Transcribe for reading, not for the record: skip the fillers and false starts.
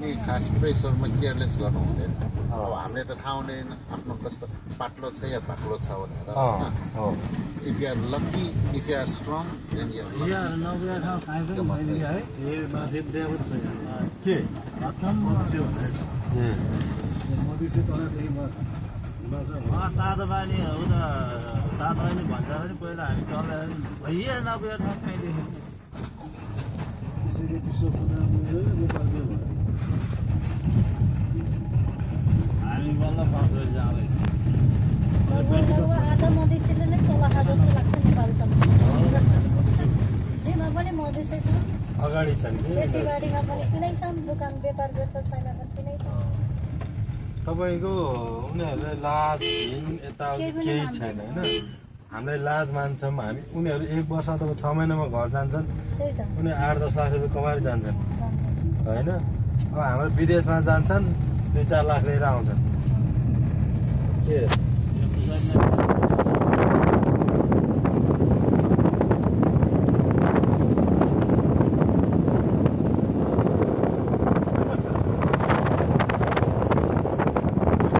नि खास प्रेसरमा केयरलेस गर्नु हुँदैन अब हामीले त थाहा हुँदैन आफ्नो कस्तो पातलो छ या बाक्लो छ भनेर if you are lucky if you are strong then you यार नबुझा ठाउँ खाएको पनि छैन है ए माथि देखाएको छैन के अचम्म मदिसे भनेर मदिसे तलदेखि तातो पानी हो त तातो पानी भन्छ पनि पहिला हामी चल्दाखेरि भइया नबुझा ठाउँ खाइदियो त्यसरी विश्व पुनः नेपाल के भयो हामी बल्ल पाउँछ जाँदै आधा मधेसीले नै चलाखा जस्तो लाग्छ नेपाल त जेमा पनि मधेसै छ अगाडि छन् कि खेतीबारीमा पनि कुनै छ दोकान व्यापार व्यवसायमा पनि कुनै छ तपाईँको उनीहरूलाई लाज हिँड यताउति केही छैन होइन हामीलाई लाज मान्छौँ हामी उनीहरू 1 वर्ष अथवा 6 महिनामा घर जान्छन् त्यही त उनीहरू 8-10 लाख रुपियाँ कमाएर जान्छन् होइन अब हाम्रो विदेशमा जान्छन् 2-4 लाख लिएर आउँछन्